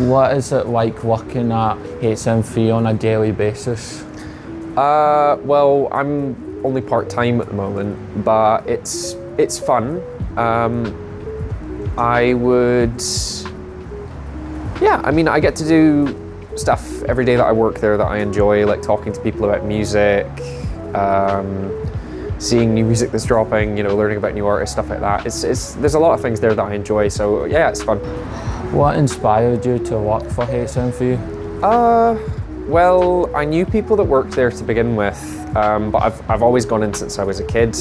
What is it like working at HMV on a daily basis? Well, I'm only part-time at the moment, but it's fun. I get to do stuff every day that I work there that I enjoy, like talking to people about music, seeing new music that's dropping, learning about new artists, stuff like that. There's a lot of things there that I enjoy, so yeah, it's fun. What inspired you to work for HMV? Well, I knew people that worked there to begin with, but I've always gone in since I was a kid.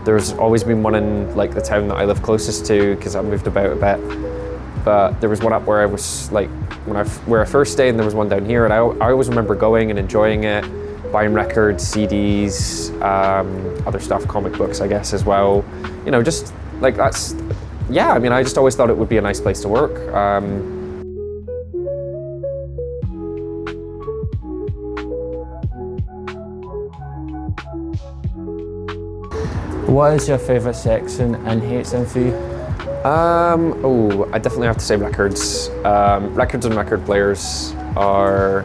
There's always been one in like the town that I live closest to because I moved about a bit. But there was one up where I was like, where I first stayed, and there was one down here, and I always remember going and enjoying it, buying records, CDs, other stuff, comic books, I guess, as well. Just like that's, yeah, I just always thought it would be a nice place to work. What is your favourite section in HMV? I definitely have to say records. Records and record players are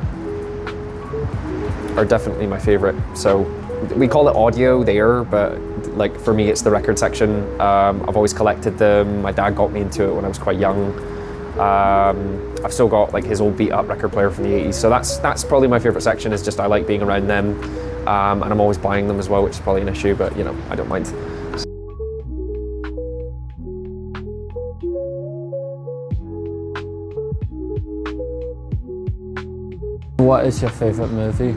definitely my favourite. So we call it audio there, but like for me it's the record section. I've always collected them. My dad got me into it when I was quite young. I've still got like his old beat up record player from the 80s. So that's probably my favourite section, is just I like being around them. And I'm always buying them as well, which is probably an issue, but I don't mind. What is your favourite movie?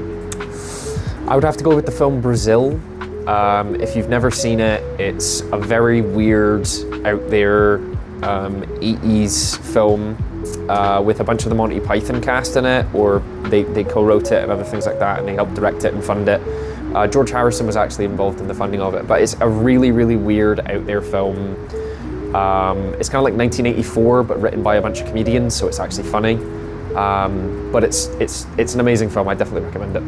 I would have to go with the film Brazil. If you've never seen it, it's a very weird, out there 80s film with a bunch of the Monty Python cast in it, or they co-wrote it and other things like that, and they helped direct it and fund it. George Harrison was actually involved in the funding of it, but it's a really, really weird, out there film. It's kind of like 1984, but written by a bunch of comedians, so it's actually funny. But it's an amazing film. I definitely recommend it.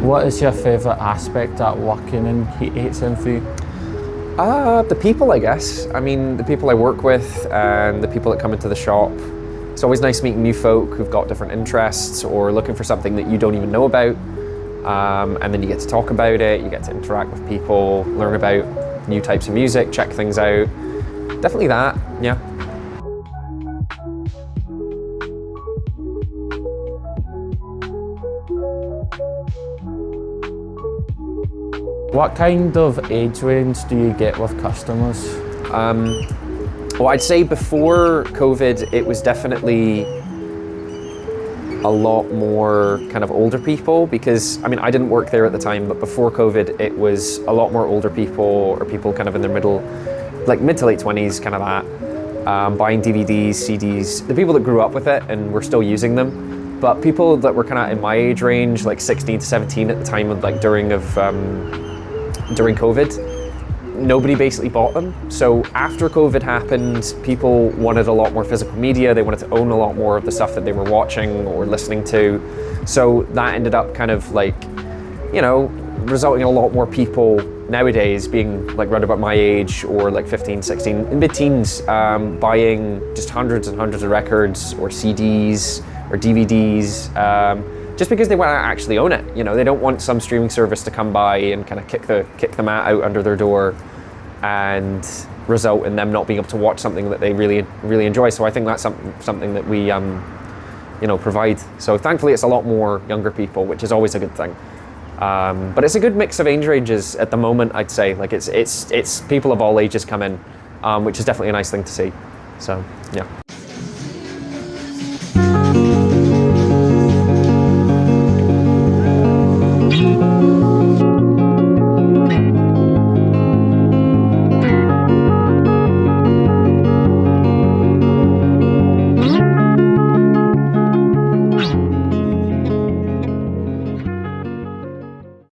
What is your favourite aspect at working in HMV? The people, I guess. The people I work with and the people that come into the shop. It's always nice meeting new folk who've got different interests or looking for something that you don't even know about. And then you get to talk about it, you get to interact with people, learn about new types of music, check things out. Definitely that, yeah. What kind of age range do you get with customers? Well, I'd say before COVID, it was definitely a lot more kind of older people, because I didn't work there at the time, but before COVID, it was a lot more older people, or people kind of in their mid to late 20s, kind of that, buying DVDs, CDs, the people that grew up with it and were still using them. But people that were kind of in my age range, like 16 to 17 at the time of during COVID, nobody basically bought them. So after COVID happened, people wanted a lot more physical media. They wanted to own a lot more of the stuff that they were watching or listening to. So that ended up kind of like, resulting in a lot more people nowadays being like around about my age, or like 15, 16, in mid-teens, buying just hundreds and hundreds of records or CDs or DVDs, just because they want to actually own it. They don't want some streaming service to come by and kind of kick the mat out under their door and result in them not being able to watch something that they really, really enjoy. So I think that's something that we provide. So thankfully it's a lot more younger people, which is always a good thing. But it's a good mix of age ranges at the moment, I'd say. Like it's people of all ages come in, which is definitely a nice thing to see. So yeah.